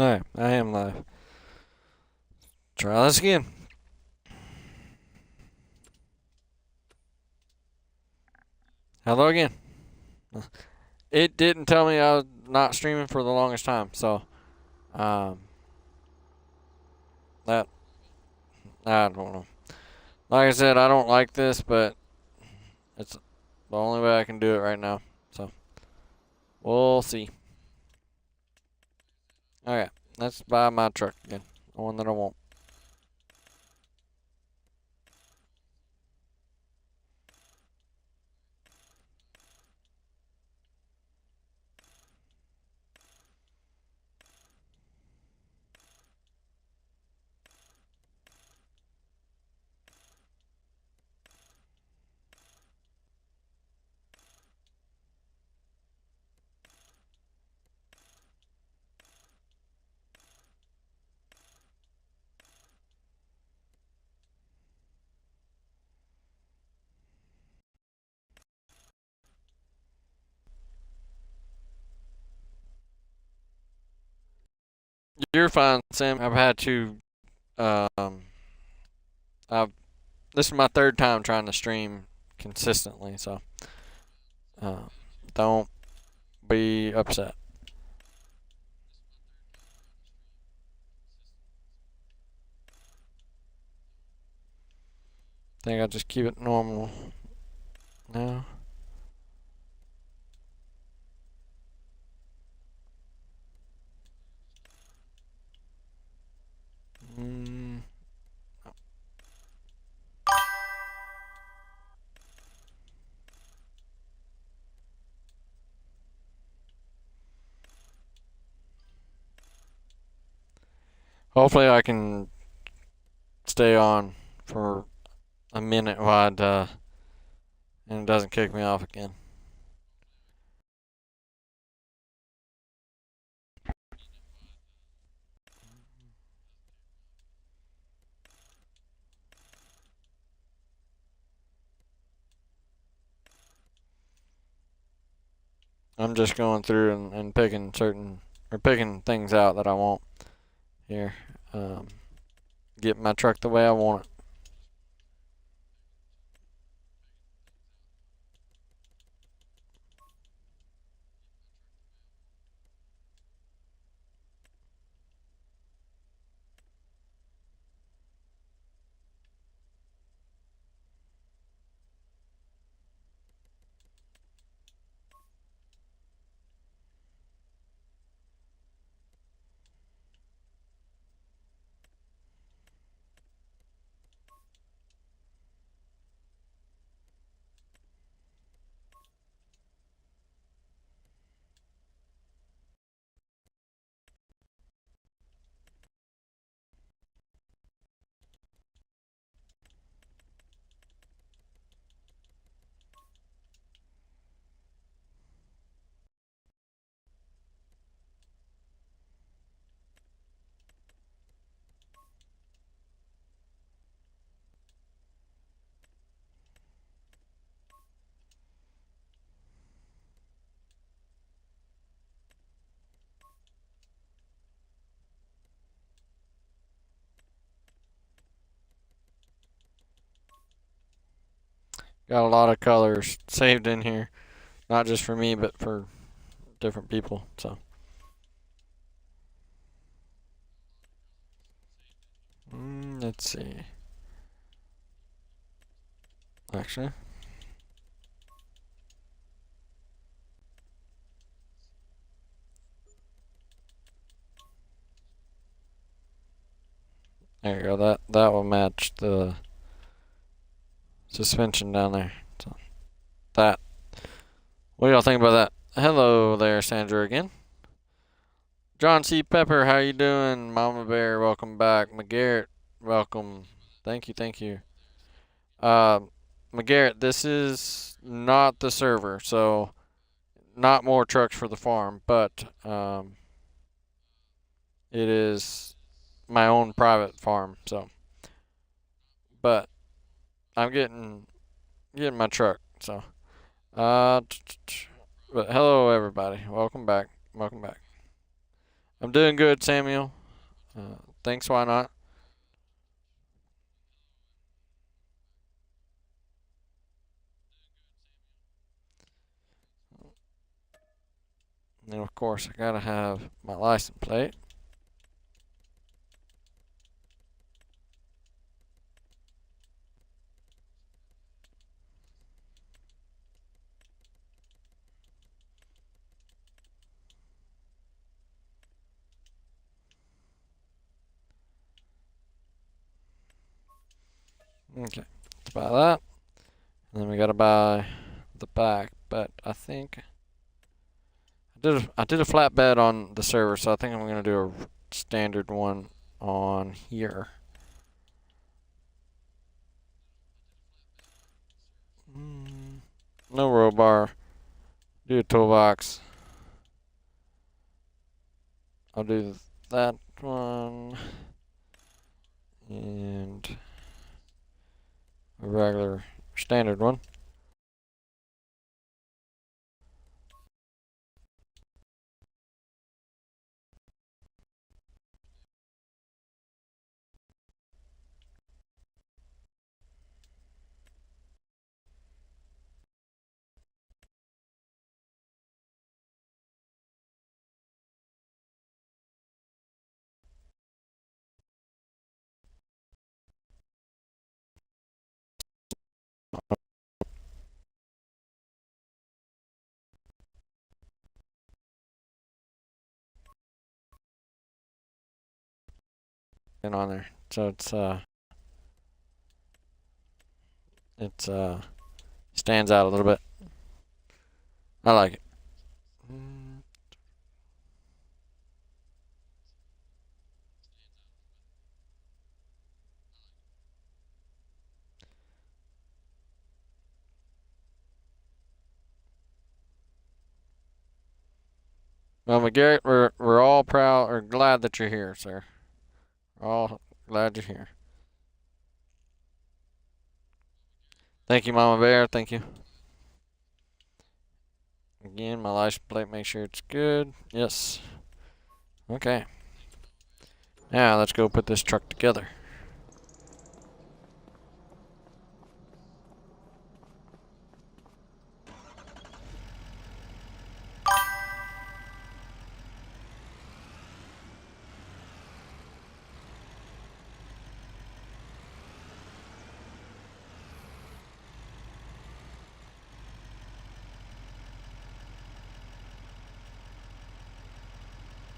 Alright, I am live. Try this again. Hello again. It didn't tell me I was not streaming for the longest time, so um that I don't know. Like I said, I don't like this, but it's the only way I can do it right now. So we'll see. Okay, let's buy my truck again. The one that I want. You're fine, Sam. I've had to um I've this is my third time trying to stream consistently, so uh, don't be upset. Think I'll just keep it normal now. Mm, hopefully I can stay on for a minute while and it doesn't kick me off again. I'm just going through and picking things out that I want here. Um, get my truck the way I want it. Got a lot of colors saved in here, not just for me, but for different people. So, let's see. Actually, there you go. That will match the suspension down there. So that. What do y'all think about that? Hello there, Sandra again. John C. Pepper, how you doing? Mama Bear, welcome back. McGarrett, welcome. Thank you, thank you. Uh, McGarrett, this is not the server, so not more trucks for the farm, but it is my own private farm. So, but I'm getting my truck. So, uh, but hello everybody, welcome back, welcome back. I'm doing good, Samuel. Thanks, why not? And of course, I gotta have my license plate. Okay, let's buy that. And then we gotta buy the back, but I think I did a flatbed on the server, so I think I'm gonna do a standard one on here. No roll bar. Do a toolbox. I'll do that one and a regular standard one. And on there, so it's stands out a little bit. I like it. Well, McGarrett, we're all proud or glad that you're here, sir. We're all glad you're here. Thank you, Mama Bear. Thank you. Again, my license plate. Make sure it's good. Yes. Okay. Now let's go put this truck together.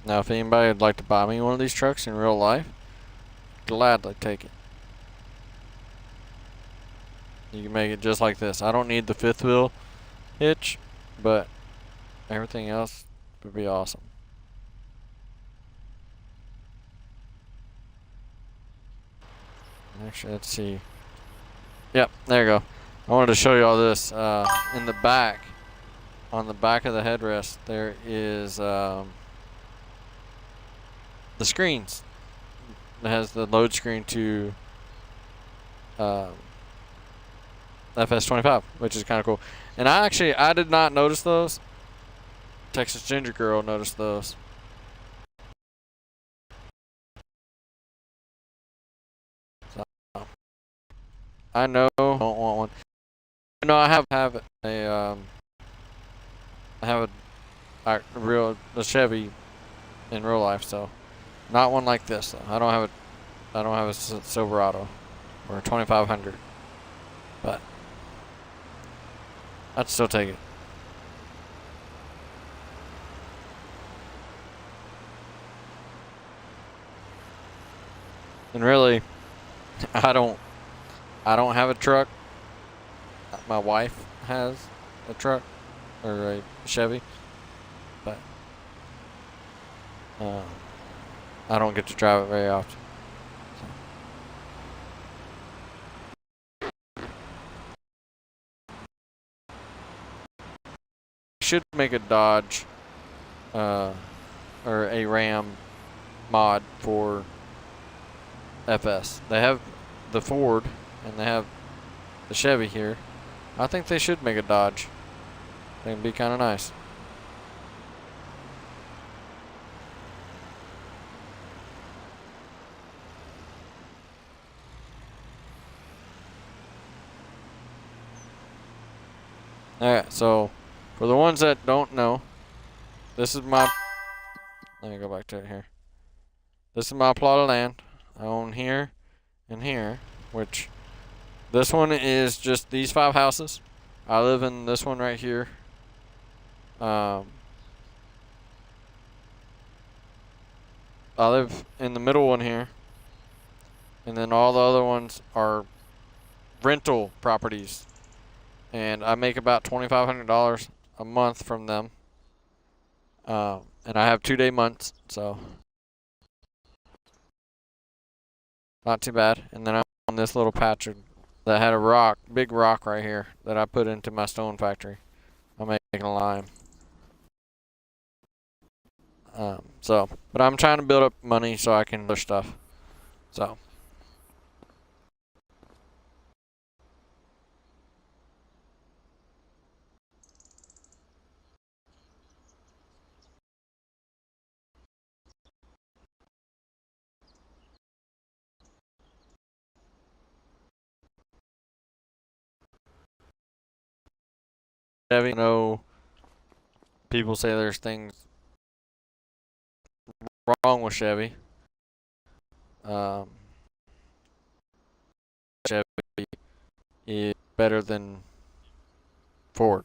Now, if anybody would like to buy me one of these trucks in real life, gladly take it. You can make it just like this. I don't need the fifth wheel hitch, but everything else would be awesome. Actually, let's see. Yep, there you go. I wanted to show you all this. In the back, on the back of the headrest, there is the screens. It has the load screen to Fs25, which is kind of cool. And I did not notice those. Texas Ginger Girl noticed those. So, I know I don't want one. No, I have a I have a Chevy in real life, so not one like this though. I don't have a Silverado or a 2500, but I'd still take it. And really, I don't have a truck. My wife has a truck or a Chevy, but I don't get to drive it very often. Should make a Dodge or a Ram mod for FS. They have the Ford and they have the Chevy here. I think they should make a Dodge. It'd be kind of nice. Alright, so for the ones that don't know, this is my. Let me go back to it here. This is my plot of land. I own here and here, which this one is just these 5 houses. I live in this one right here. I live in the middle one here. And then all the other ones are rental properties. And I make about $2,500 a month from them. And I have 2-day months, so not too bad. And then I'm on this little patch that had a big rock right here that I put into my stone factory. I'm making a lime. But I'm trying to build up money so I can do stuff. So. Chevy, I know people say there's things wrong with Chevy. Chevy is better than Ford.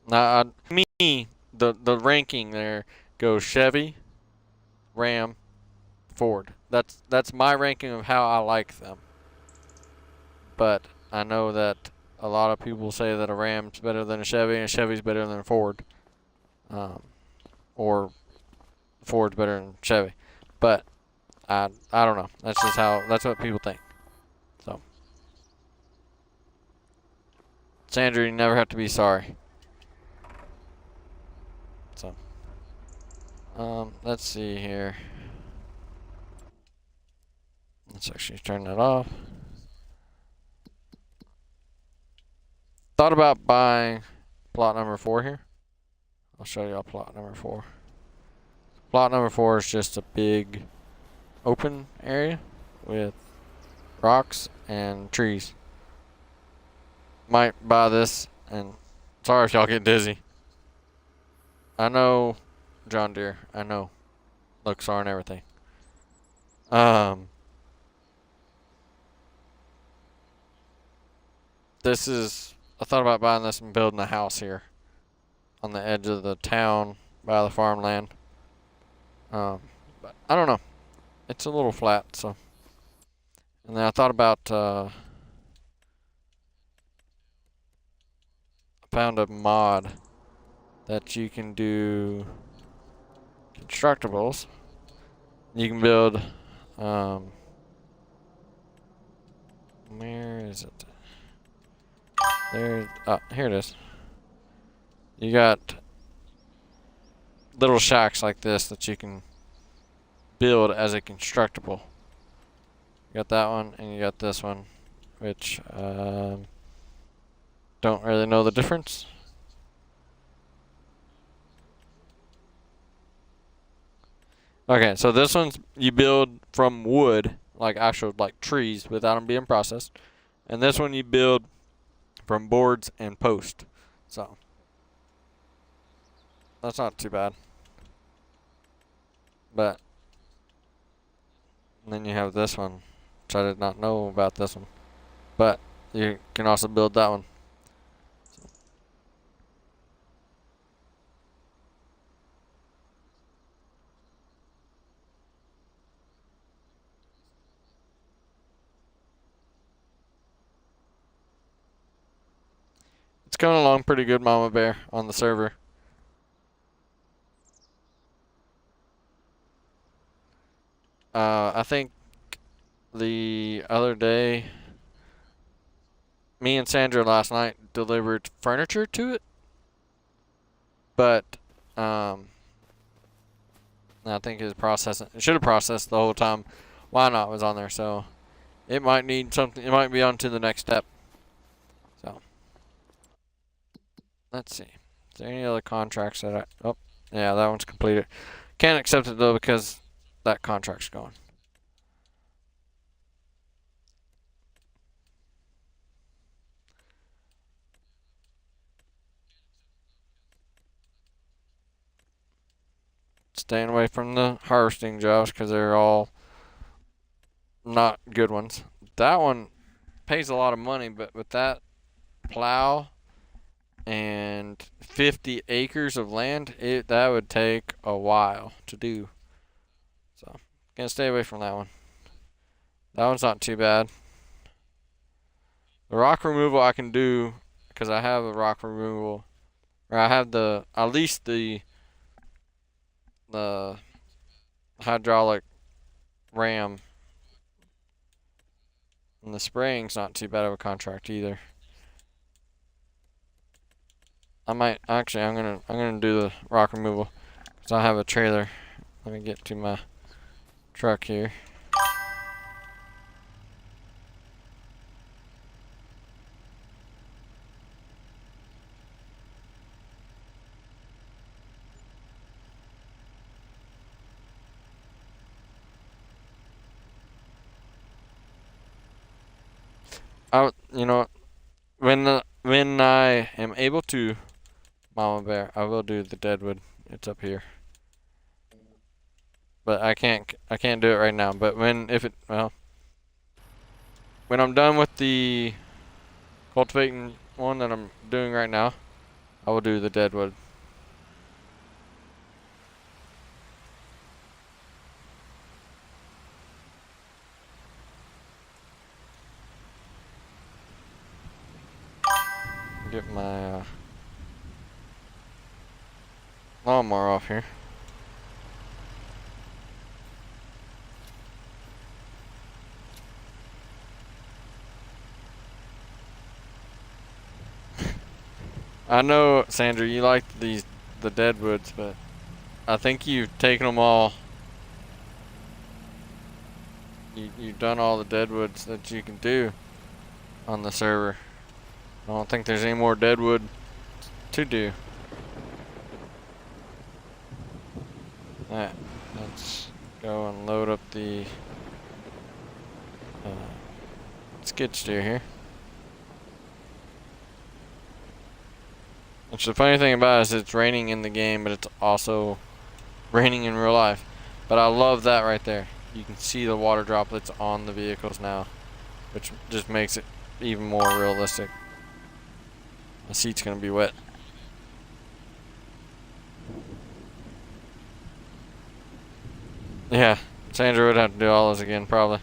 Now, me, the ranking there goes Chevy, Ram, Ford. That's my ranking of how I like them. But I know that a lot of people say that a Ram's better than a Chevy and a Chevy's better than a Ford. Or Ford's better than Chevy. But I don't know. That's what people think. So Sandra, you never have to be sorry. So let's see here. Let's actually turn that off. Thought about buying plot number 4 here. I'll show you plot number 4. Plot number 4 is just a big open area with rocks and trees. Might buy this, and sorry if y'all get dizzy. I know, John Deere, I know. Looks are and everything. I thought about buying this and building a house here on the edge of the town by the farmland. But I don't know. It's a little flat, so. And then I thought about, I found a mod that you can do constructibles. You can build, where is it? There, here it is. You got little shacks like this that you can build as a constructible. You got that one, and you got this one, which don't really know the difference. Okay, so this one's you build from wood, like actual trees, without them being processed, and this one you build from boards and post. So that's not too bad. But then you have this one, which I did not know about this one. But you can also build that one. It's going along pretty good, Mama Bear, on the server. I think the other day, me and Sandra last night delivered furniture to it. But, I think it should have processed the whole time Why Not was on there, so it might need something, it might be on to the next step. So, let's see. Is there any other contracts that oh, yeah, that one's completed. Can't accept it though because that contract's gone. staying away from the harvesting jobs because they're all not good ones. That one pays a lot of money, but with that plow and 50 acres of land, that would take a while to do. So, gonna stay away from that one. That one's not too bad. The rock removal I can do because I have a rock removal, or I have at least the hydraulic ram, and the spraying's not too bad of a contract either. I'm gonna do the rock removal because I have a trailer. Let me get to my truck here. You know, when I am able to, Mama Bear, I will do the deadwood. It's up here, but I can't do it right now. But when I'm done with the cultivating one that I'm doing right now, I will do the deadwood. Get my lawnmower off here. I know, Sandra, you like the deadwoods, but I think you've taken them all. You've done all the deadwoods that you can do on the server. I don't think there's any more deadwood to do. Alright, let's go and load up the skid steer here. Which the funny thing about it is it's raining in the game, but it's also raining in real life. But I love that right there. You can see the water droplets on the vehicles now, which just makes it even more realistic. The seat's gonna be wet. Yeah, Sandra would have to do all this again, probably.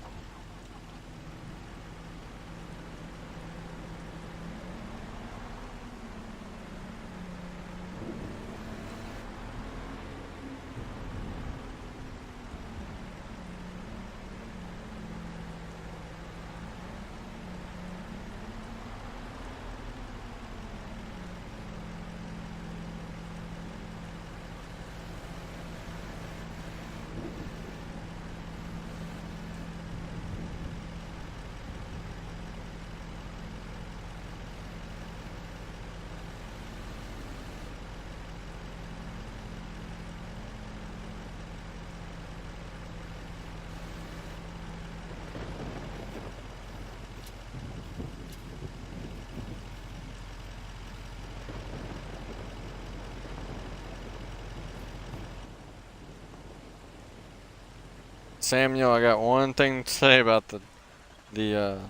Samuel, I got one thing to say about the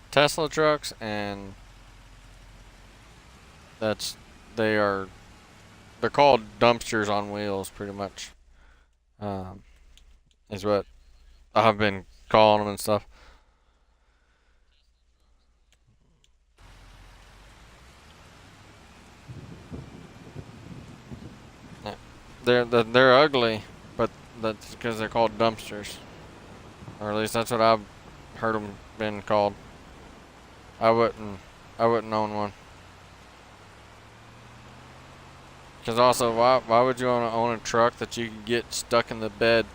Tesla trucks, and they're called dumpsters on wheels, pretty much. Is what I've been calling them and stuff. Yeah. They're ugly, but that's because they're called dumpsters, or at least that's what I've heard them been called. I wouldn't own one. Because also, why would you want to own a truck that you can get stuck in the bed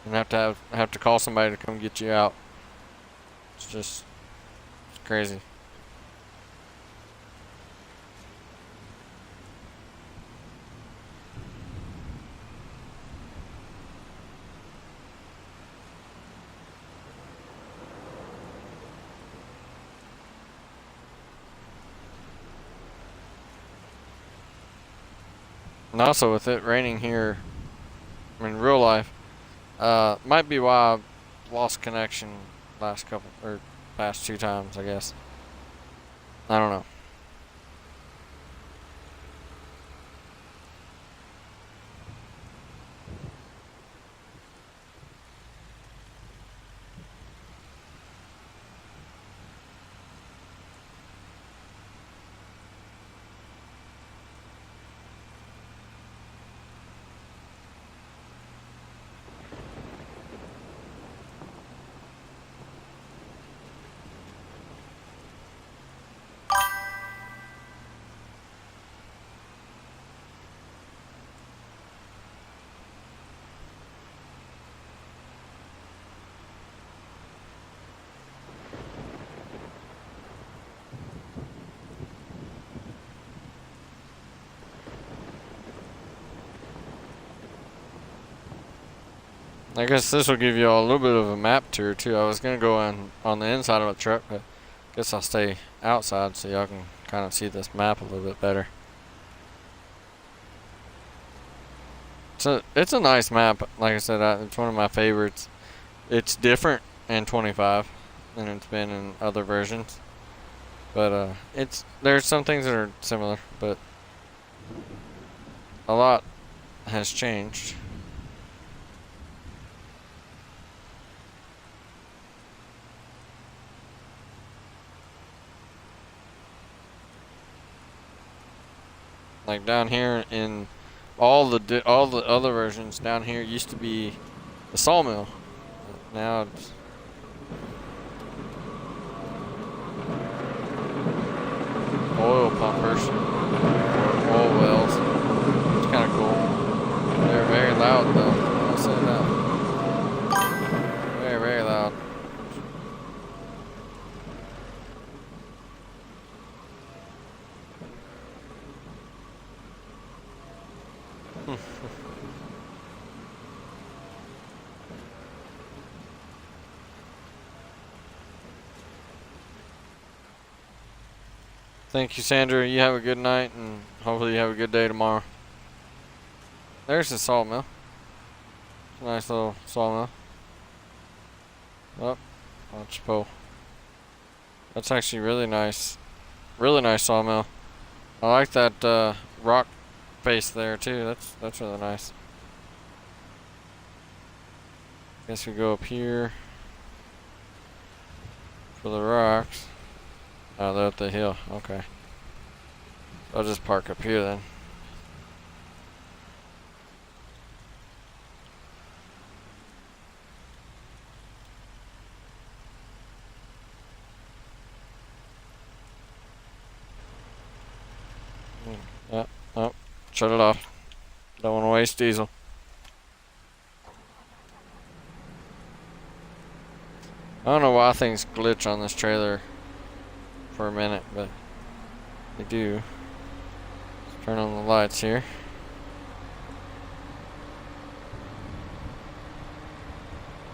and have to call somebody to come get you out? It's crazy. And also with it raining here, in real life. Might be why I lost connection past 2 times, I guess. I don't know. I guess this will give you all a little bit of a map tour too. I was gonna go on the inside of the truck, but I guess I'll stay outside so y'all can kind of see this map a little bit better. It's a nice map. Like I said, it's one of my favorites. It's different in 25 than it's been in other versions, but there's some things that are similar, but a lot has changed. Like down here in all the other versions, down here used to be the sawmill. Now it's oil pumpers or oil wells. It's kind of cool. They're very loud though. I'll say that. Very, very loud. Thank you, Sandra. You have a good night, and hopefully you have a good day tomorrow. There's the sawmill. Nice little sawmill. Oh, watch the pole. That's actually really nice. Really nice sawmill. I like that rock face there too. That's really nice. Guess we go up here for the rocks. Oh, they're up the hill. Okay. I'll just park up here then. Yeah. Oh, shut it off. Don't want to waste diesel. I don't know why things glitch on this trailer for a minute, but they do. Let's turn on the lights here.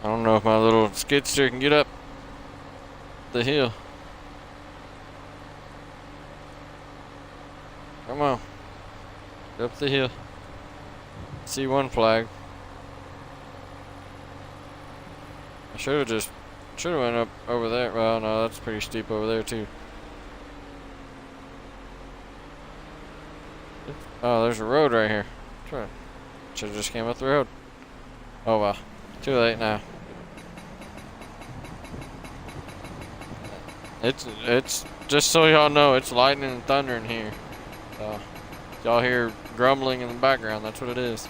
I don't know if my little skid steer can get up the hill. Come on. Get up the hill. C1 flag. I should have went up over there. Well, no, that's pretty steep over there too. Oh, there's a road right here. Should have just came up the road. Oh well, too late now. It's just so y'all know, it's lightning and thunder in here. So y'all hear grumbling in the background. That's what it is.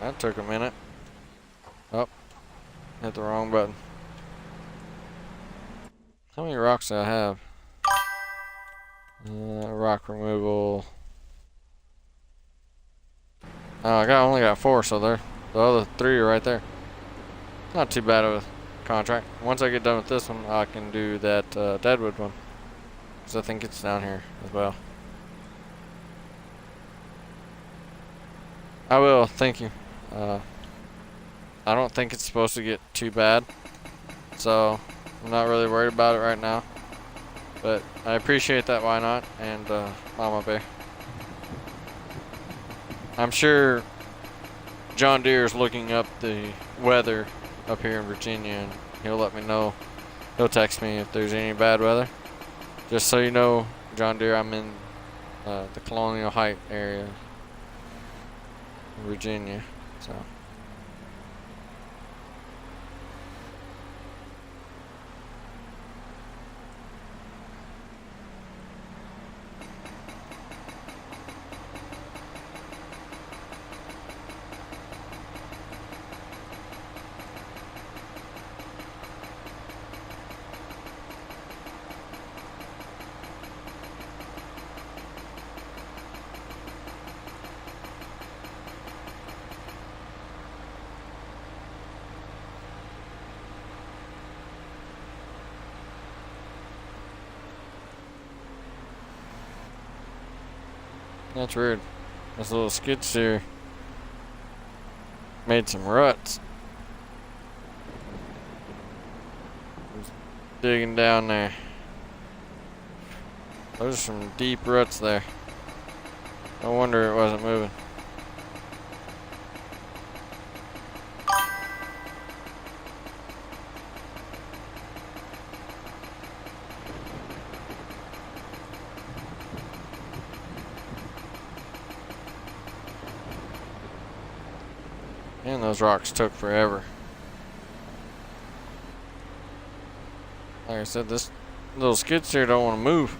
That took a minute. Oh, hit the wrong button. How many rocks do I have? Rock removal. Oh, I only got 4, so the other 3 are right there. Not too bad of a contract. Once I get done with this one, I can do that Deadwood one, because I think it's down here as well. I will, thank you. I don't think it's supposed to get too bad, so I'm not really worried about it right now. But I appreciate that, why not? And Mama Bear. I'm sure John Deere is looking up the weather up here in Virginia, and he'll let me know. He'll text me if there's any bad weather. Just so you know, John Deere, I'm in the Colonial Height area, Virginia. So. That's weird. This little skid steer made some ruts. Just digging down there. Those are some deep ruts there. No wonder it wasn't moving. And those rocks took forever. Like I said, this little skid steer don't want to move.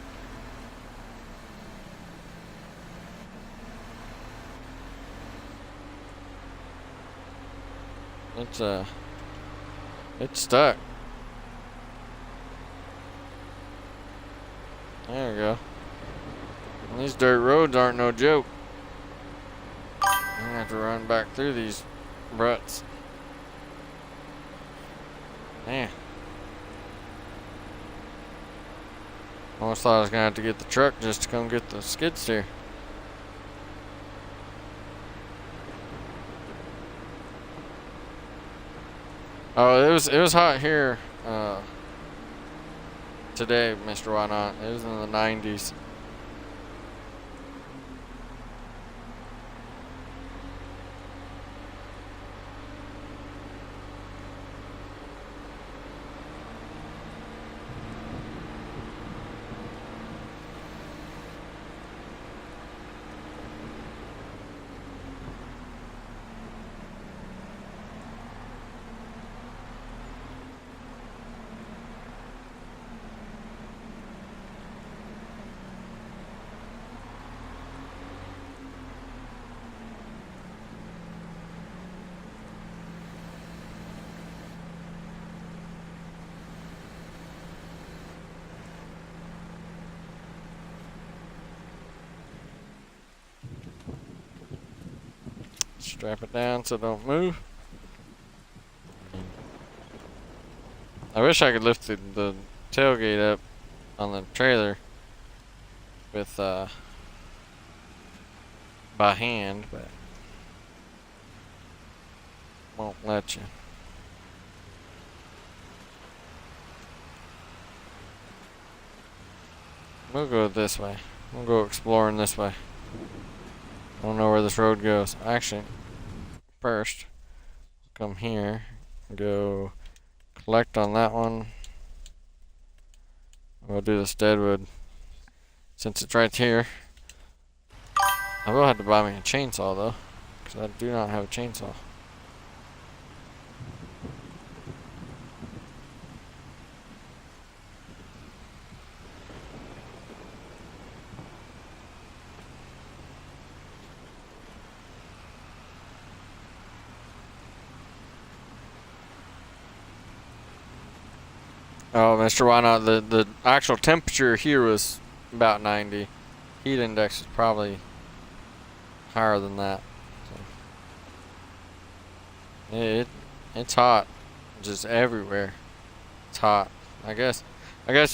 It's stuck. There we go. And these dirt roads aren't no joke. I'm gonna have to run back through these ruts. Man. Almost thought I was gonna have to get the truck just to come get the skid steer. Oh, it was hot here today, Mr. Why Not. It was in the 90s. Strap it down so it don't move. I wish I could lift the tailgate up on the trailer with by hand, but won't let you. We'll go this way. We'll go exploring this way. I don't know where this road goes. Actually, first, come here, go collect on that one. We'll do this deadwood since it's right here. I will have to buy me a chainsaw though, because I do not have a chainsaw. Oh, Mr. Why Not? The actual temperature here was about 90. Heat index is probably higher than that. So. It's hot, just everywhere. It's hot. I guess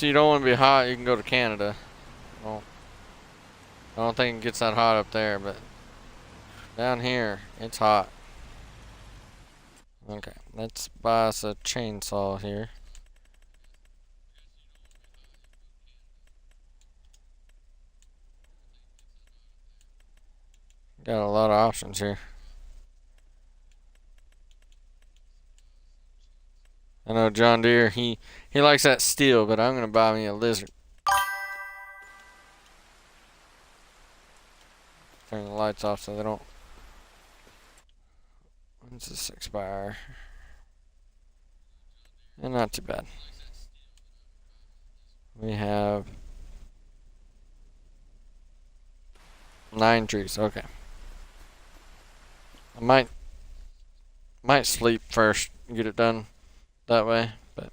you don't want to be hot. You can go to Canada. Well, I don't think it gets that hot up there, but down here it's hot. Okay, let's buy us a chainsaw here. Got a lot of options here. I know John Deere, he likes that steel, but I'm gonna buy me a lizard. Turn the lights off so they don't. When's this expire? And not too bad. We have 9 trees. Okay. I might sleep first and get it done that way, but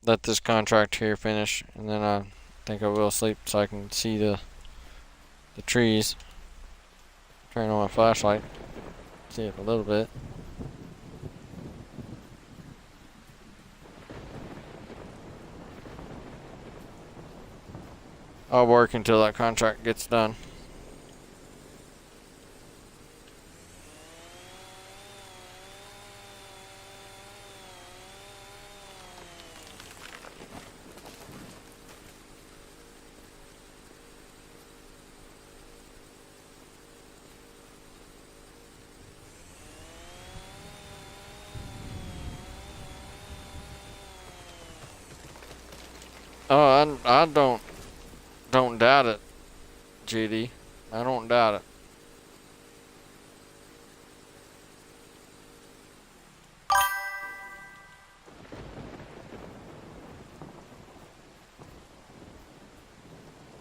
let this contract here finish, and then I think I will sleep so I can see the trees. Turn on my flashlight, see it a little bit. I'll work until that contract gets done. Oh, I don't doubt it, GD. I don't doubt it.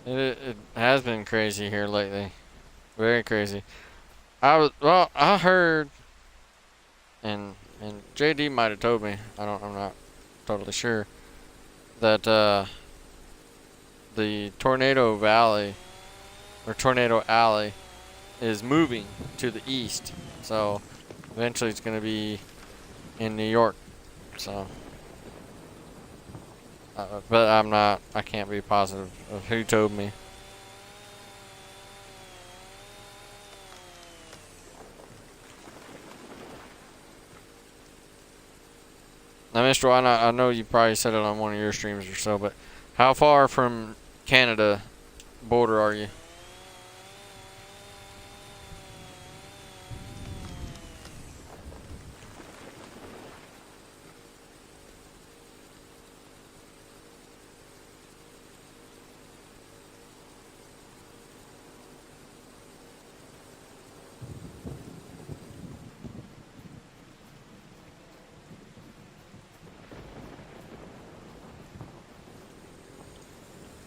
It has been crazy here lately. Very crazy. I heard, and JD might have told me. I'm not totally sure that the Tornado Valley or Tornado Alley is moving to the east. So eventually it's going to be in New York. So, but I can't be positive of who told me. Now, Mr. White, I know you probably said it on one of your streams or so, but how far from Canada border are you?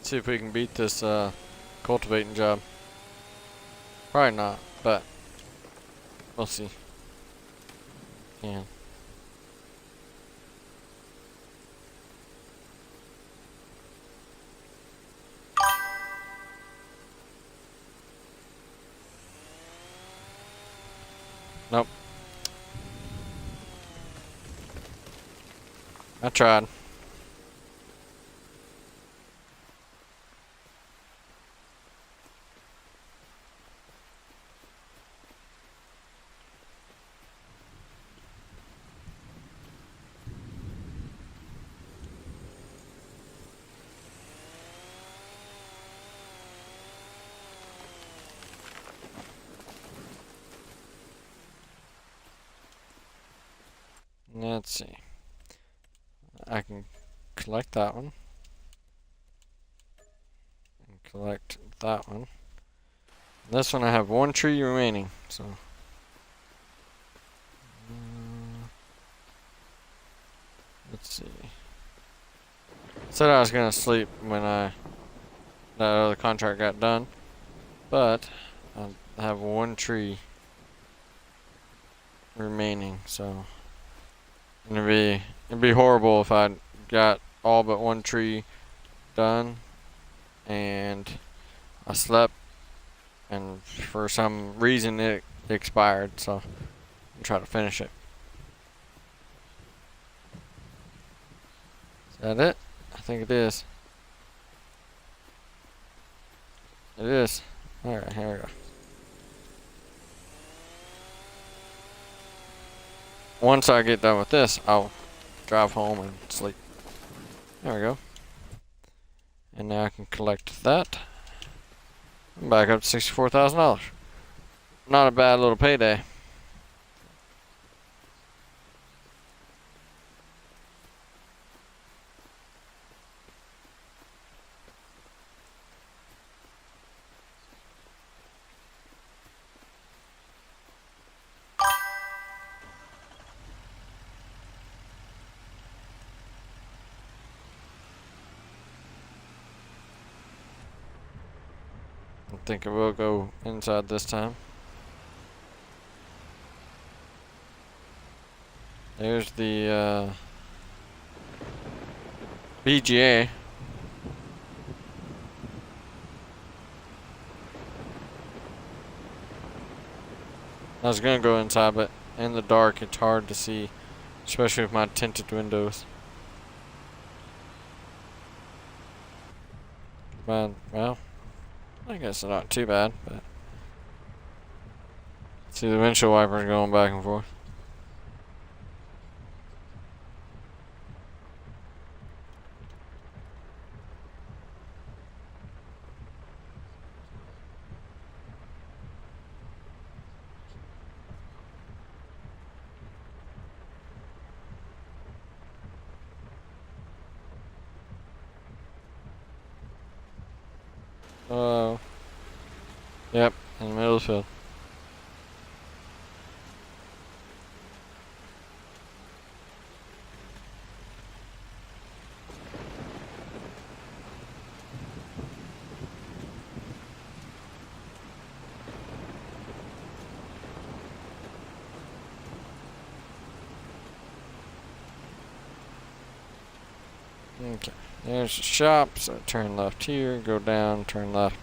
See if we can beat this cultivating job. Probably not, but we'll see. Yeah. Nope. I tried. Let's see. I can collect that one. And collect that one. This one I have 1 tree remaining, so. Let's see. Said I was gonna sleep when that other contract got done, but I have 1 tree remaining, so it'd be horrible if I got all but 1 tree done and I slept and for some reason it expired, so I'll try to finish it. Is that it? I think it is. It is. Alright, here we go. once I get done with this, I'll drive home and sleep. There we go. And now I can collect that. I'm back up to $64,000. Not a bad little payday. I think it will go inside this time. There's the BGA. I was gonna go inside, but in the dark it's hard to see, especially with my tinted windows. But, well, I guess it's not too bad, but see the windshield wipers going back and forth. Yep, in the middle of the field. Okay, there's the shop, so turn left here, go down, turn left.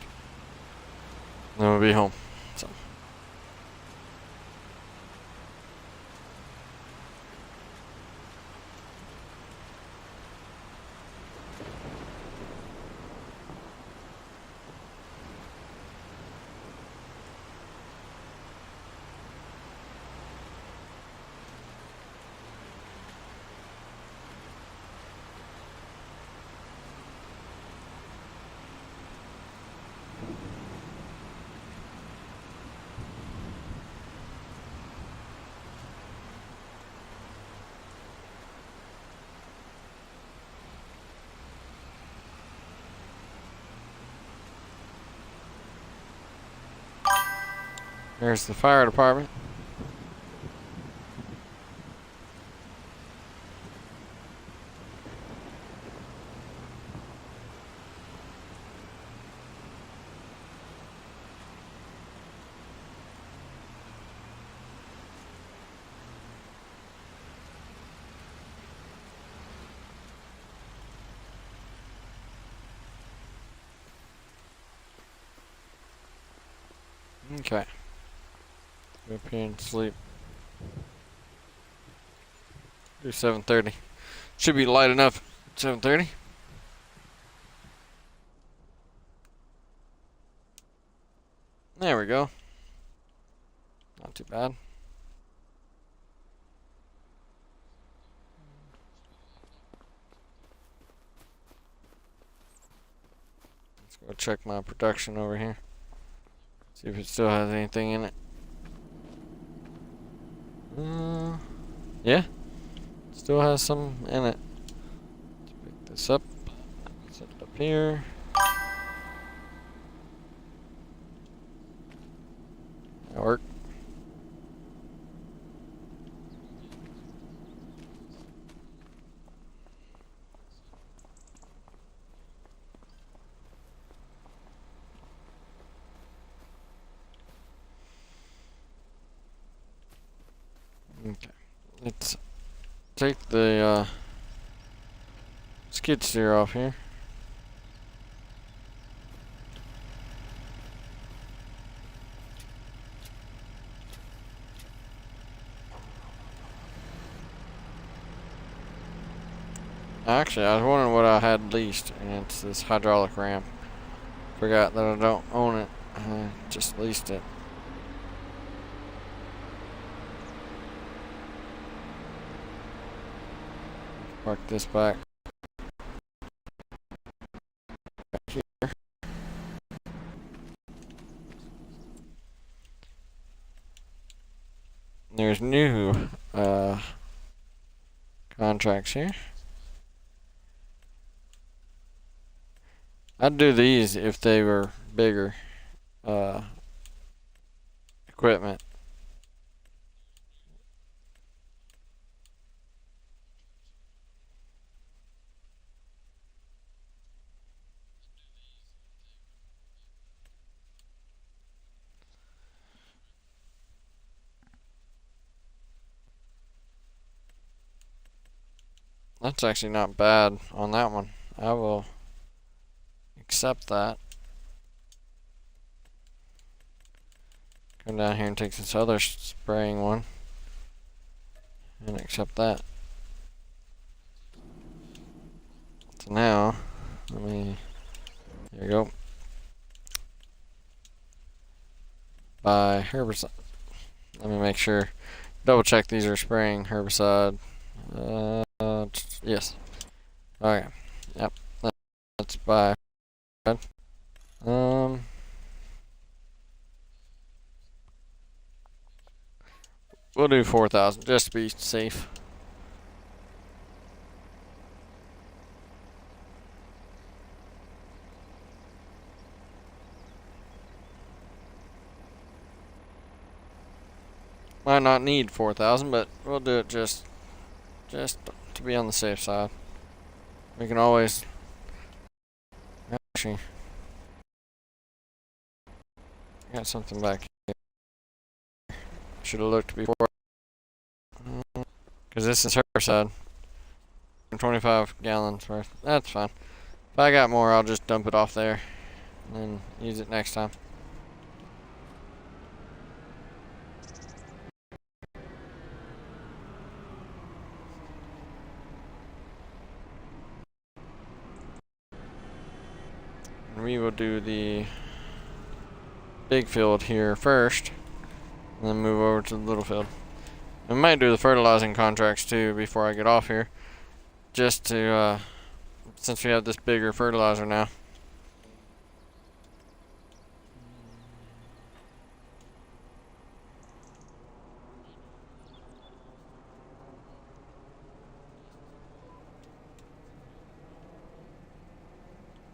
Then we'll be home. So. There's the fire department. Okay. Go up here and sleep. Do 7:30. Should be light enough. 7:30. There we go. Not too bad. Let's go check my production over here. See if it still has anything in it. Yeah. Still has some in it. Let's pick this up. Set it up here. That worked. Okay. Let's take the skid steer off here. Actually, I was wondering what I had leased, and it's this hydraulic ramp. Forgot that I don't own it. I just leased it. park this back here. There's new contracts here. I'd do these if they were bigger equipment. That's actually not bad on that one. I will accept that. Come down here and take this other spraying one and accept that. So now, there you go. By herbicide. Let me make sure. Double check these are spraying herbicide. Yes. Okay. Yep. That's by. We'll do 4,000 just to be safe. Might not need 4,000, but we'll do it just to be on the safe side. We can always actually got something back here. Should have looked before. Because this is her side. 25 gallons worth. That's fine. If I got more, I'll just dump it off there and then use it next time. And we will do the big field here first, and then move over to the little field. I might do the fertilizing contracts too before I get off here, just to since we have this bigger fertilizer now.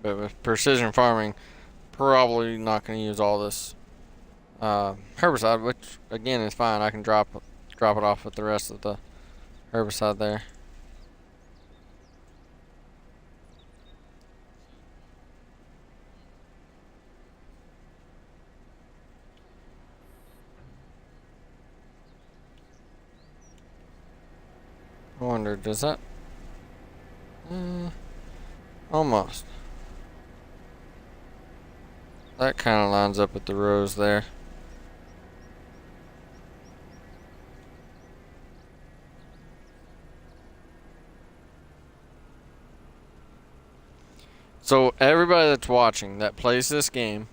But with precision farming, probably not going to use all this herbicide, which again is fine. I can drop it off with the rest of the herbicide there. I wonder, does that almost. That kind of lines up with the rows there. So everybody that's watching that plays this game,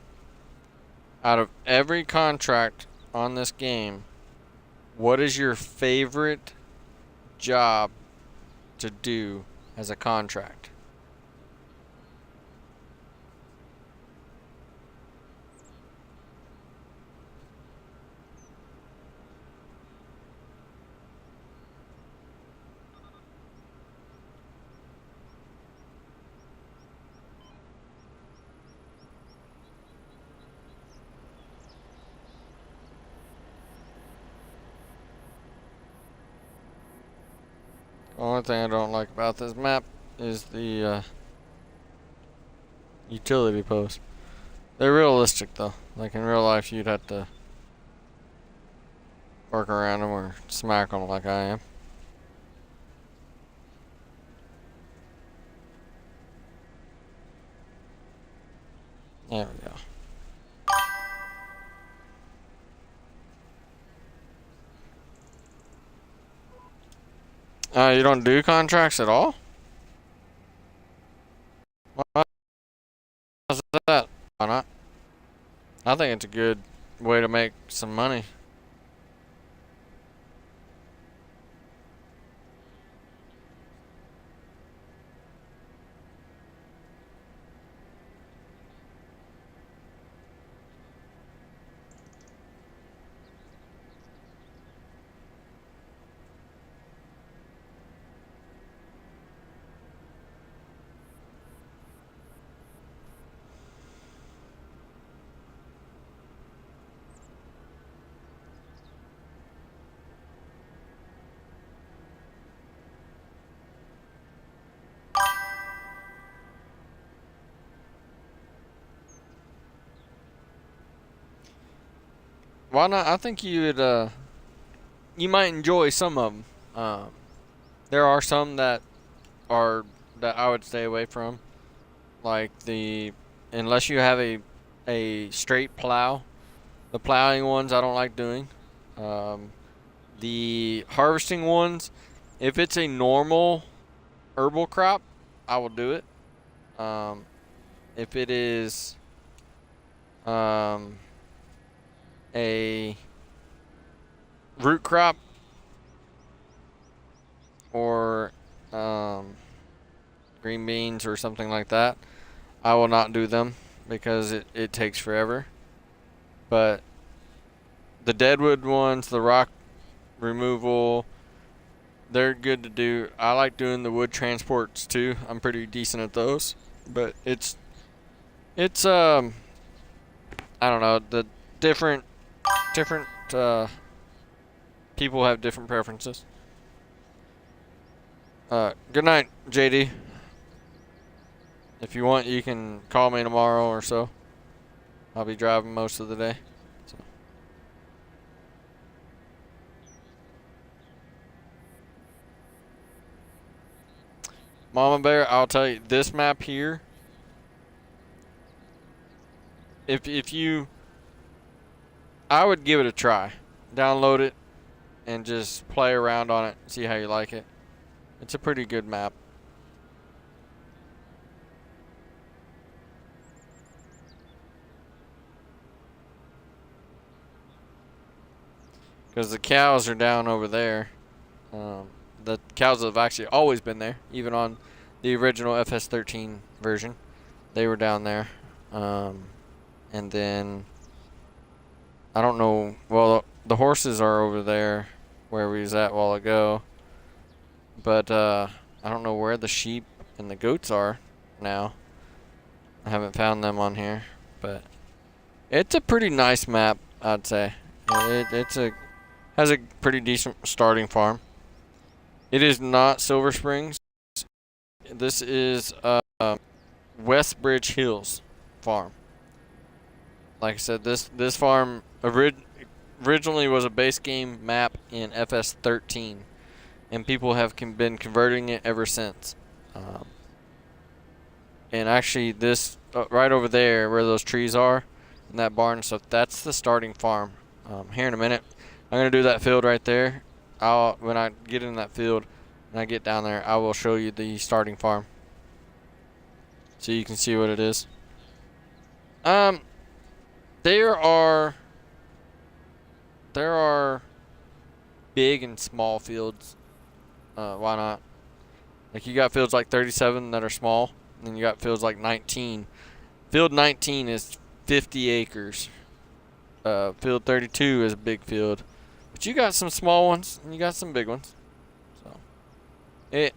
out of every contract on this game, what is your favorite job to do as a contract? The only thing I don't like about this map is the utility posts. They're realistic though. Like in real life, you'd have to work around them or smack them like I am. There we go. You don't do contracts at all? Why is that? Why not? I think it's a good way to make some money. why not? I think you would, you might enjoy some of them. There are some are that I would stay away from, like unless you have a straight plow. The plowing ones I don't like doing. Um, the harvesting ones, if it's a normal herbal crop, I will do it. Um, if it is um, a root crop or green beans or something like that, I will not do them because it takes forever. But the deadwood ones, the rock removal, they're good to do. I like doing the wood transports too. I'm pretty decent at those. But it's I don't know, the different people have different preferences. Good night, JD. If you want, you can call me tomorrow or so. I'll be driving most of the day. So. Mama Bear, I'll tell you, this map here, if you, I would give it a try. Download it and just play around on it, see how you like it. It's a pretty good map. Because the cows are down over there. The cows have actually always been there, even on the original FS13 version. They were down there. And then, I don't know, well, the horses are over there where we was at a while ago. But I don't know where the sheep and the goats are now. I haven't found them on here. But it's a pretty nice map, I'd say. Has a pretty decent starting farm. It is not Silver Springs. This is Westbridge Hills farm. Like I said, this farm originally was a base game map in FS13, and people have been converting it ever since. And actually, this right over there, where those trees are, and that barn and stuff, that's the starting farm. Here in a minute, I'm gonna do that field right there. When I get in that field and I get down there, I will show you the starting farm, so you can see what it is. There are big and small fields. Why not? Like you got fields like 37 that are small, and then you got fields like 19. Field 19 is 50 acres. Field 32 is a big field. But you got some small ones and you got some big ones. So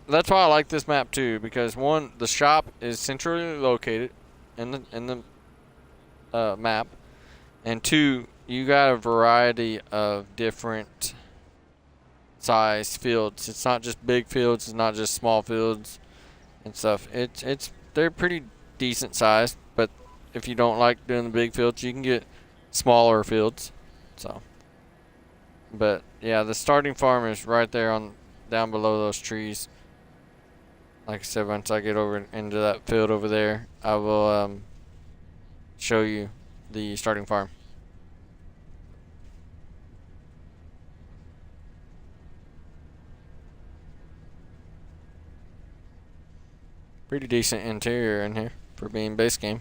that's why I like this map too, because one, the shop is centrally located in the map, and two, you got a variety of different size fields. It's not just big fields, it's not just small fields and stuff. They're pretty decent sized, but if you don't like doing the big fields, you can get smaller fields. So, but yeah, the starting farm is right there down below those trees. Like I said, once I get over into that field over there, I will show you the starting farm. Pretty decent interior in here for being base game.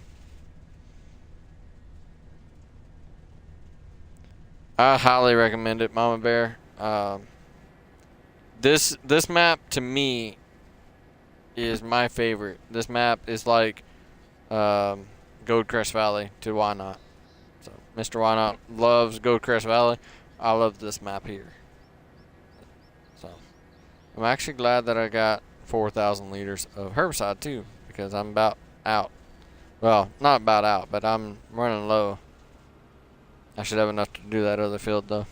I highly recommend it, Mama Bear. This map to me is my favorite. This map is like Goldcrest Valley to Why Not. So Mr. Why Not loves Goldcrest Valley. I love this map here. So I'm actually glad that I got 4,000 liters of herbicide too, because I'm about out. Well, not about out, but I'm running low. I should have enough to do that other field though.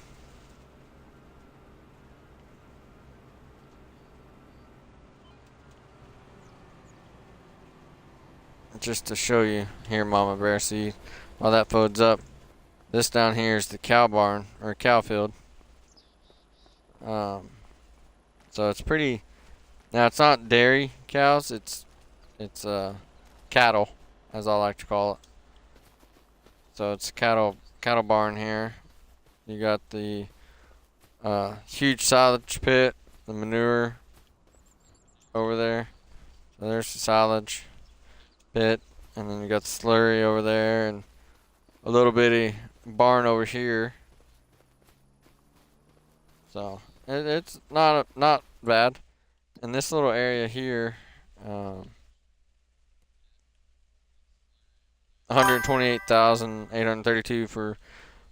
Just to show you here, Mama Bear, see while that folds up. This down here is the cow barn or cow field. So it's pretty. Now it's not dairy cows. It's cattle, as I like to call it. So it's cattle barn here. You got the huge silage pit, the manure over there. So there's the silage pit, and then you got the slurry over there, and a little bitty barn over here. So it's not bad. And this little area here, 128,832 for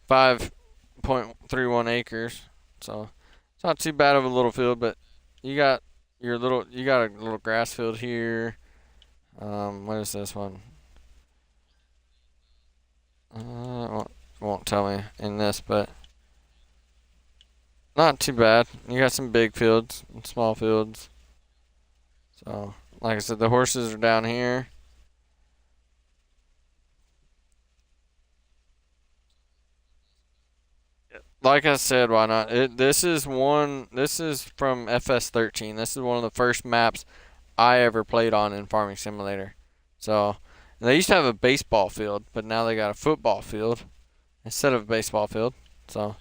5.31 acres. So it's not too bad of a little field, but you got you got a little grass field here. What is this one? Won't tell me in this, but not too bad. You got some big fields and small fields. So, like I said, the horses are down here. Like I said, why not? This is from FS13. This is one of the first maps I ever played on in Farming Simulator. So, they used to have a baseball field, but now they got a football field instead of a baseball field. So,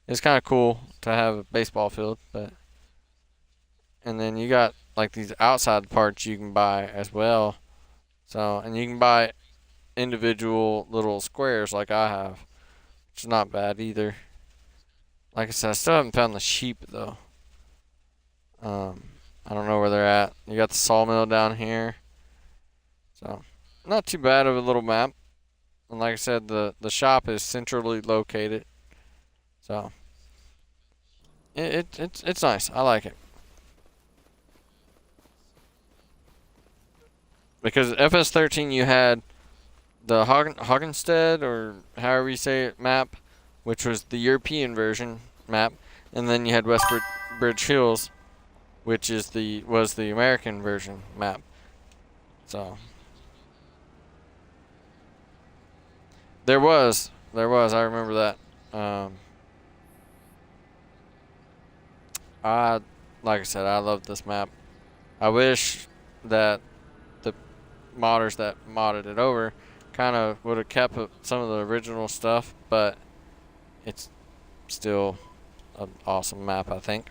it's kind of cool to have a baseball field, but and then you got like these outside parts you can buy as well. So, and you can buy individual little squares like I have, which is not bad either. Like I said, I still haven't found the sheep though. I don't know where they're at. You got the sawmill down here. So, not too bad of a little map. And like I said, the shop is centrally located. So, it's nice. I like it. Because FS13 you had the Hoggenstead, or however you say it, map, which was the European version map, and then you had Westbridge Hills, which was the American version map. So there was, I remember that. I like I said, I love this map. I wish that the modders that modded it over kind of would have kept some of the original stuff, but it's still an awesome map, I think.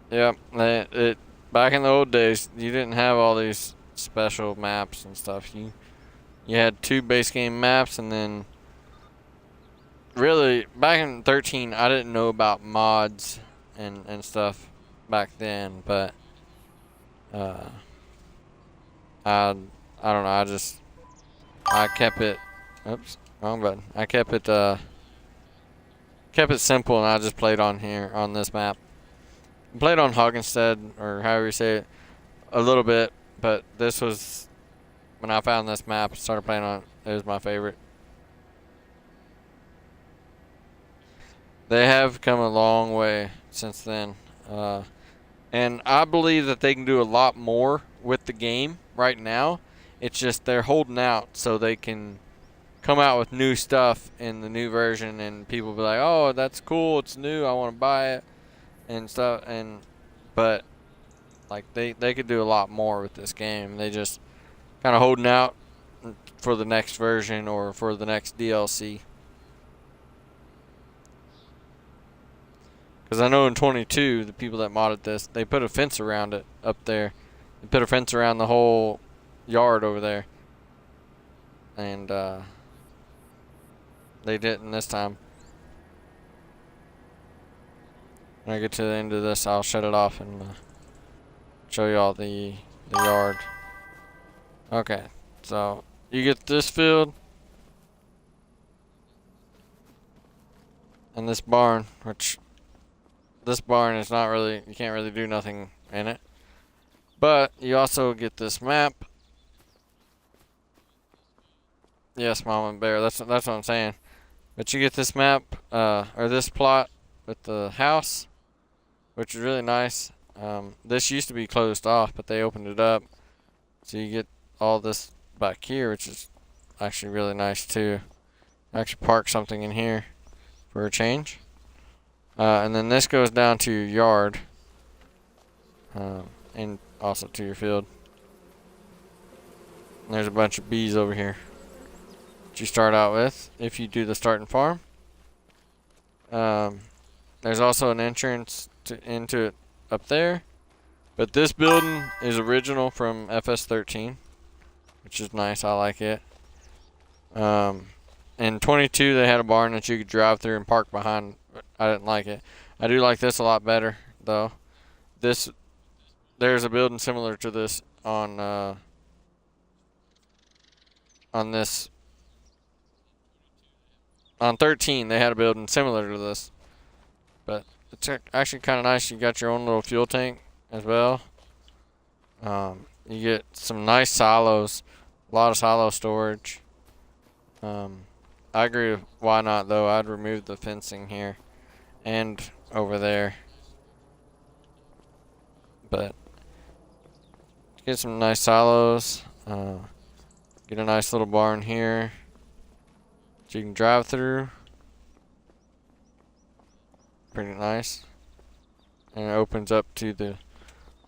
Yep, it back in the old days, you didn't have all these special maps and stuff. You had two base game maps, and then really back in 13, I didn't know about mods and stuff back then, but uh, I don't know. I kept it. Oops, wrong button. I kept it simple, and I just played on here on this map. I played on Hoggenstead, or however you say it, a little bit, but this was when I found this map and started playing on it. It was my favorite. They have come a long way since then, and I believe that they can do a lot more with the game right now. It's just they're holding out so they can come out with new stuff in the new version, and people be like, "Oh, that's cool! It's new. I want to buy it." And stuff, but like they could do a lot more with this game. They just kind of holding out for the next version or for the next DLC. Because I know in 22, the people that modded this, they put a fence around it up there. They put a fence around the whole yard over there, and they didn't this time. When I get to the end of this, I'll shut it off and show you all the yard. Okay, so you get this field and this barn, which this barn is not really, you can't really do nothing in it. But you also get this map. Yes, Mama Bear, that's what I'm saying. But you get this map, or this plot with the house, which is really nice. This used to be closed off, but they opened it up. So you get all this back here, which is actually really nice too. Actually park something in here for a change. And then this goes down to your yard. And also to your field. And there's a bunch of bees over here that you start out with if you do the starting farm. There's also an entrance into it up there. But this building is original from Fs25, which is nice. I like it. In 22, they had a barn that you could drive through and park behind. But I didn't like it. I do like this a lot better, though. There's a building similar to this on this. On 13, they had a building similar to this. But it's actually kind of nice. You got your own little fuel tank as well. You get some nice silos. A lot of silo storage. I agree with why not, though. I'd remove the fencing here and over there. But get some nice silos. Get a nice little barn here that you can drive through. Pretty nice. And it opens up to the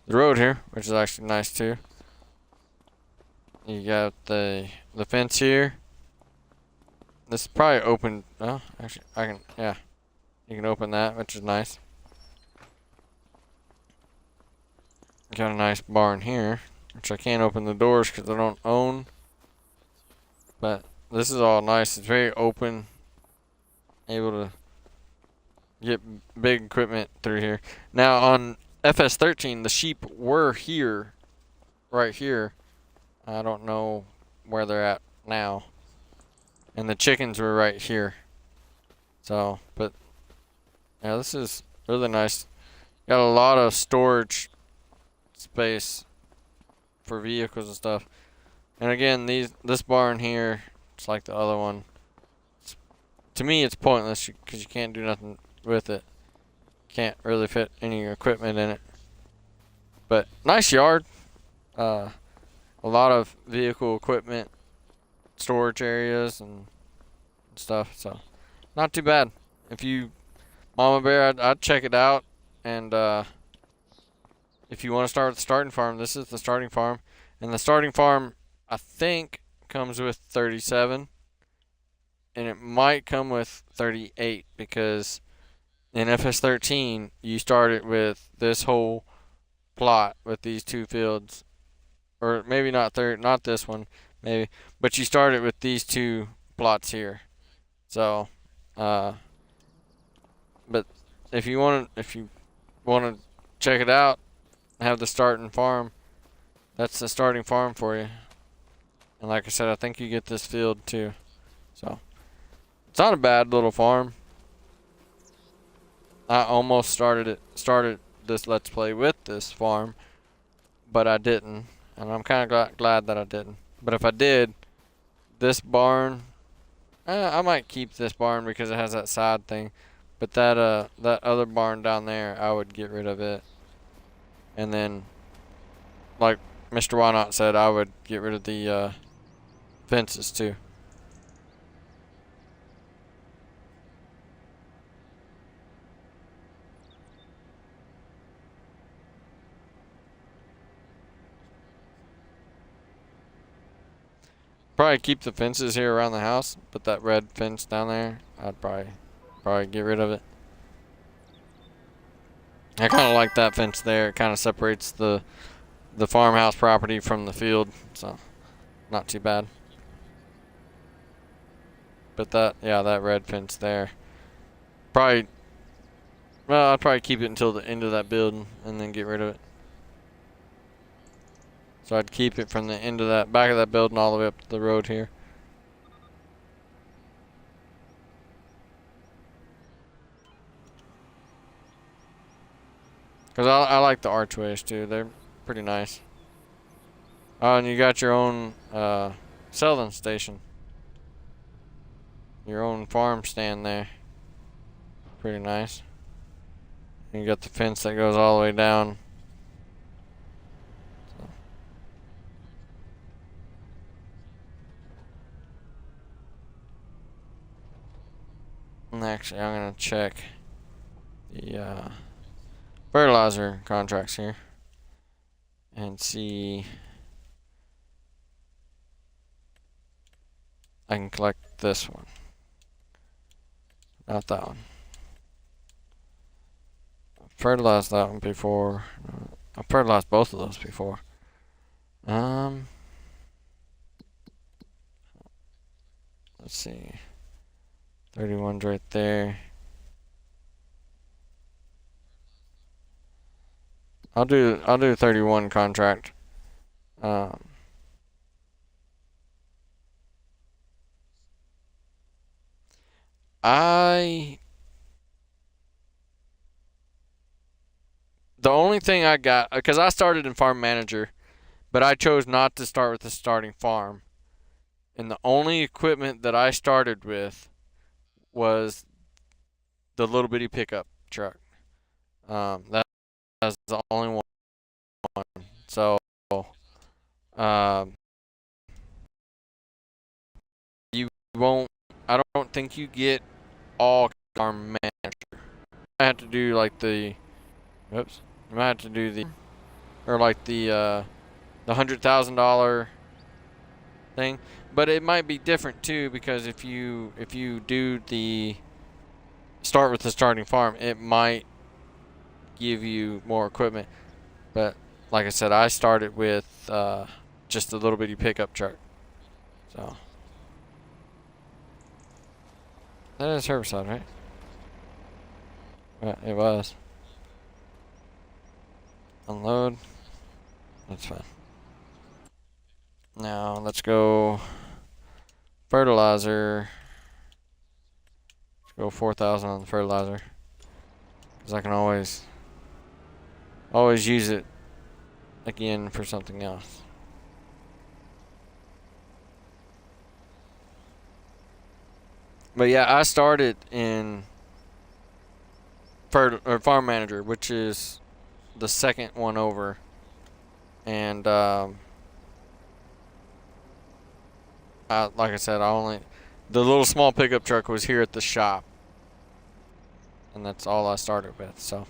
road here, which is actually nice too. You got the fence here. This is probably open. Oh, actually, yeah. You can open that, which is nice. Got a nice barn here, which I can't open the doors because I don't own. But this is all nice. It's very open. Able to get big equipment through here. Now on Fs25, the sheep were here, right here. I don't know where they're at now. And the chickens were right here. So, but yeah, this is really nice. Got a lot of storage space for vehicles and stuff. And again, this barn here, it's like the other one. To me, it's pointless because you can't do nothing with it. Can't really fit any equipment in it. But nice yard. A lot of vehicle equipment, storage areas and stuff. So not too bad. If you, Mama Bear, I'd check it out. And if you want to start with the starting farm, this is the starting farm. And the starting farm, I think, comes with 37. And it might come with 38 because in Fs25, you started with this whole plot with these two fields. Or maybe not this one, maybe. But you started with these two plots here. So, but if you want to check it out, have the starting farm. That's the starting farm for you. And like I said, I think you get this field too. So, it's not a bad little farm. I almost started this Let's Play with this farm, but I didn't. And I'm kind of glad that I didn't. But if I did, this barn, I might keep this barn because it has that side thing. But that other barn down there, I would get rid of it. And then, like Mr. Why Not said, I would get rid of the fences too. Probably keep the fences here around the house, but that red fence down there, I'd probably get rid of it. I kind of like that fence there. It kind of separates the farmhouse property from the field, so not too bad. But that red fence there, I'd probably keep it until the end of that building and then get rid of it. So I'd keep it from the end of that back of that building all the way up to the road here. Because I like the archways too. They're pretty nice. Oh, and you got your own selling station. Your own farm stand there. Pretty nice. And you got the fence that goes all the way down. And actually, I'm going to check the fertilizer contracts here. And see. I can collect this one. Not that one. I fertilized that one before. I fertilized both of those before. Let's see. 31's right there. I'll do 31 contract. The only thing I got, because I started in farm manager, but I chose not to start with the starting farm. And the only equipment that I started with was the little bitty pickup truck. That's the only one. So, um, you won't. I don't think you get all farm manager. I have to do like the. Oops. You might have to do the, or like the $100,000 thing, but it might be different too, because if you do the start with the starting farm, it might give you more equipment. But like I said, I started with just a little bitty pickup truck. So that is herbicide, right? Yeah, it was. Unload. That's fine. Now let's go fertilizer. Let's go 4,000 on the fertilizer, because I can always use it again for something else. But yeah, I started in farm manager, which is the second one over, and like I said, the little small pickup truck was here at the shop, and that's all I started with. So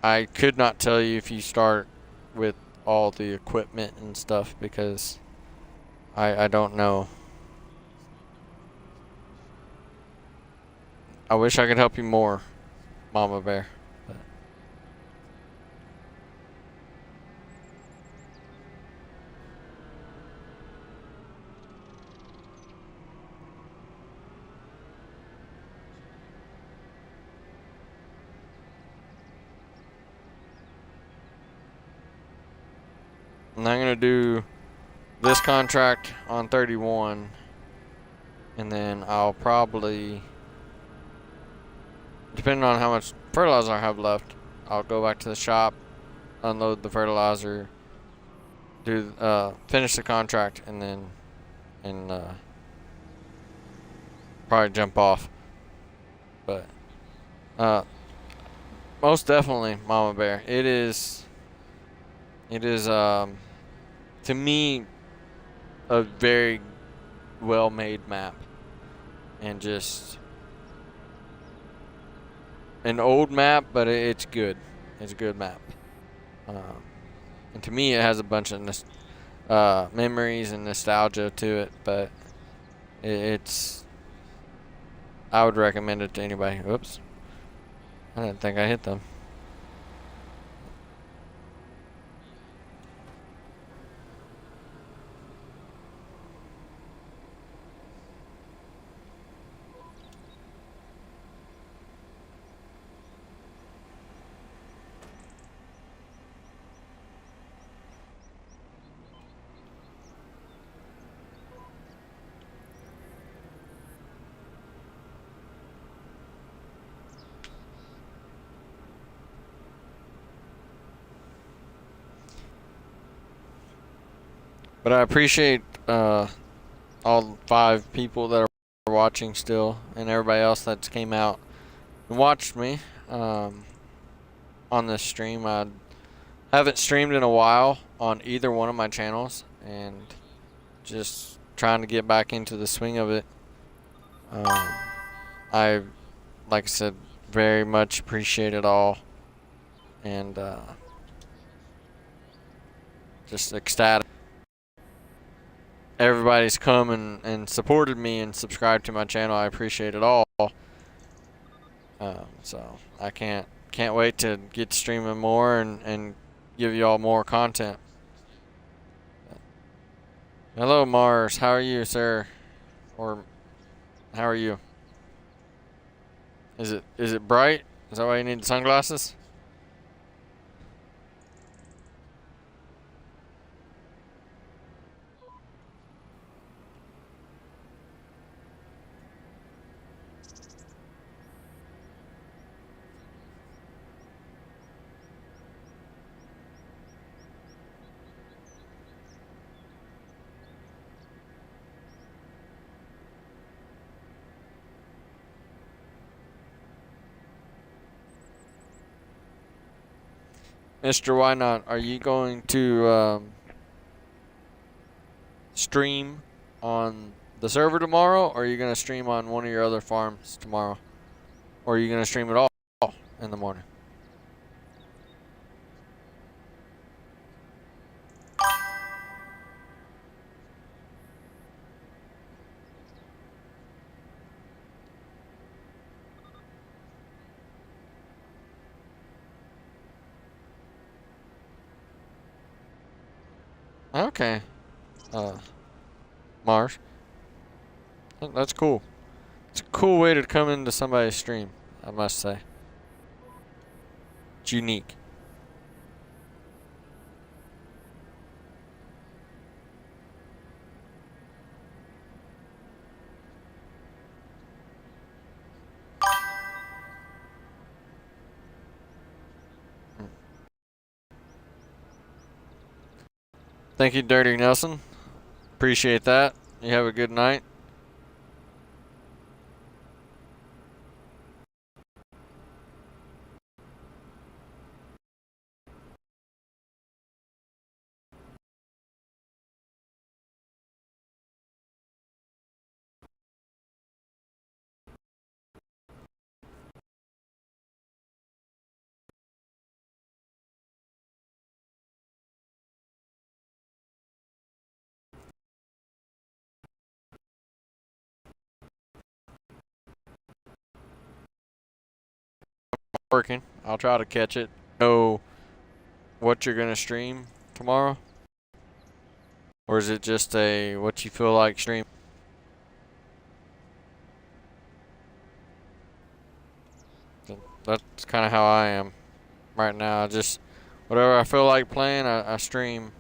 I could not tell you if you start with all the equipment and stuff, because I don't know. I wish I could help you more, Mama Bear. But and I'm gonna do this contract on 31, and then I'll probably, depending on how much fertilizer I have left, I'll go back to the shop, unload the fertilizer, do finish the contract, and then probably jump off. But most definitely, Mama Bear, it is to me a very well made map, and just an old map, but it's good. It's a good map. And to me, it has a bunch of memories and nostalgia to it, but it's, I would recommend it to anybody. Oops. I didn't think I hit them. But I appreciate all 5 people that are watching still, and everybody else that's came out and watched me um, on this stream. I haven't streamed in a while on either one of my channels, and just trying to get back into the swing of it. I, like I said, very much appreciate it all, and just ecstatic. Everybody's come and supported me and subscribed to my channel. I appreciate it all. So I can't wait to get streaming more and give you all more content. Hello, Mars. How are you, sir? Or how are you? Is it bright? Is that why you need sunglasses? Mr. Why Not, are you going to stream on the server tomorrow, or are you going to stream on one of your other farms tomorrow? Or are you going to stream it all in the morning? Okay. Uh, Mars. That's cool. It's a cool way to come into somebody's stream, I must say. It's unique. Thank you, Dirty Nelson. Appreciate that. You have a good night. Working. I'll try to catch it. Know what you're gonna stream tomorrow, or is it just a what you feel like stream? That's kind of how I am right now. I just whatever I feel like playing, I stream.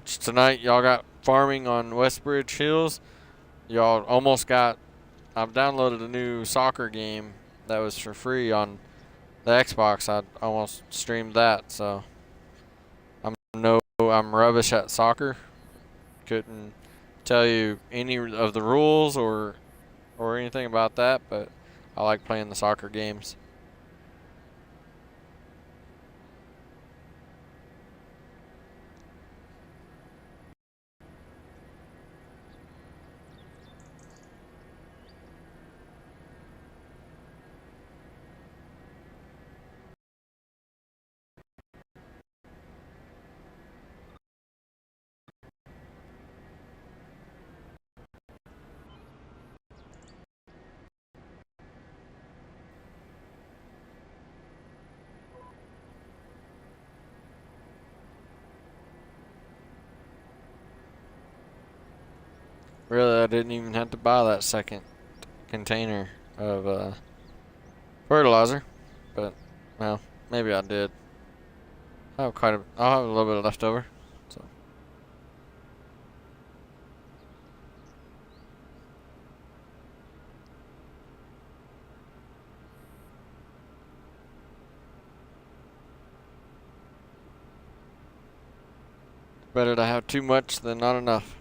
Tonight, y'all got farming on Westbridge Hills. Y'all almost got. I've downloaded a new soccer game that was for free on the Xbox. I almost streamed that, so I'm rubbish at soccer. Couldn't tell you any of the rules or anything about that, but I like playing the soccer games. Really, I didn't even have to buy that second container of fertilizer, but well, maybe I did. I'll have a little bit left over. So Better to have too much than not enough.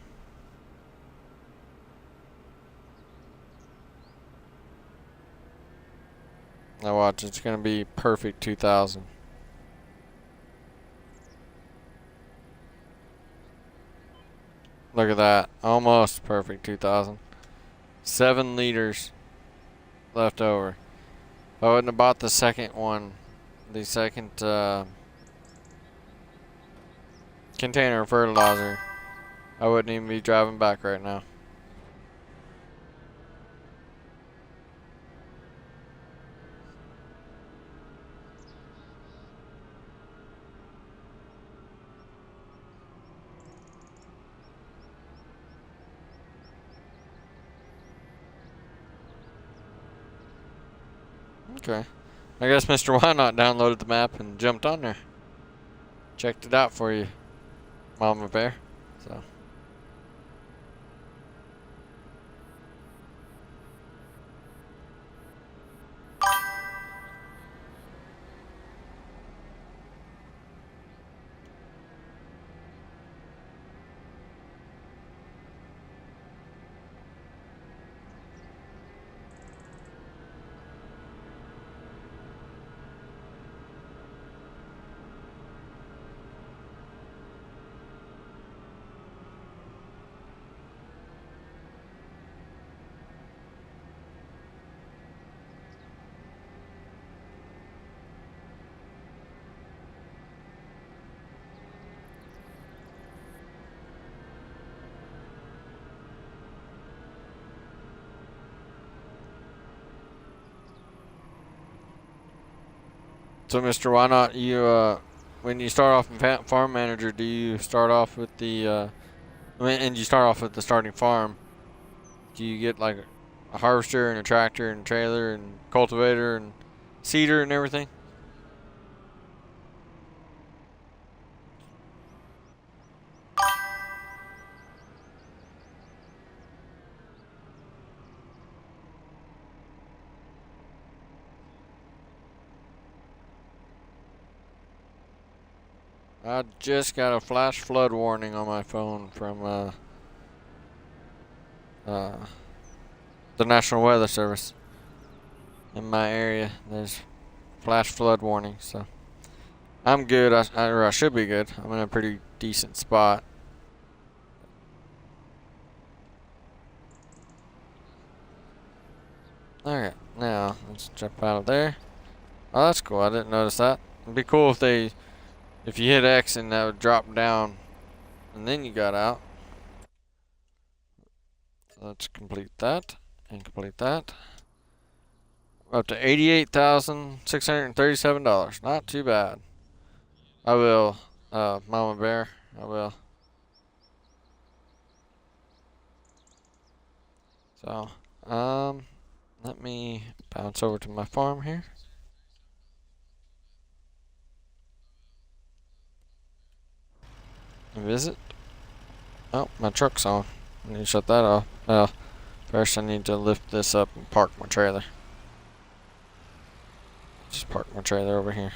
Now watch, it's gonna be perfect 2000. Look at that, almost perfect 2000. 7 liters left over. If I wouldn't have bought the second one, the second container of fertilizer, I wouldn't even be driving back right now. Okay. I guess Mr. Why Not downloaded the map and jumped on there. Checked it out for you, Mama Bear. So. So, Mr. Why Not, you, when you start off in Farm Manager, do you start off with the, and you start off with the starting farm, do you get like a harvester and a tractor and a trailer and cultivator and seeder and everything? I just got a flash flood warning on my phone from the National Weather Service. In my area, there's flash flood warning, so I'm good. I should be good. I'm in a pretty decent spot. Alright, now let's jump out of there. Oh, that's cool. I didn't notice that. It'd be cool if you hit X and that would drop down and then you got out. So let's complete that and complete that. Up to $88,637. Not too bad. I will, Mama Bear. I will. So, let me bounce over to my farm here. Visit. Oh, my truck's on. I need to shut that off. Well, first I need to lift this up and park my trailer. Just park my trailer over here.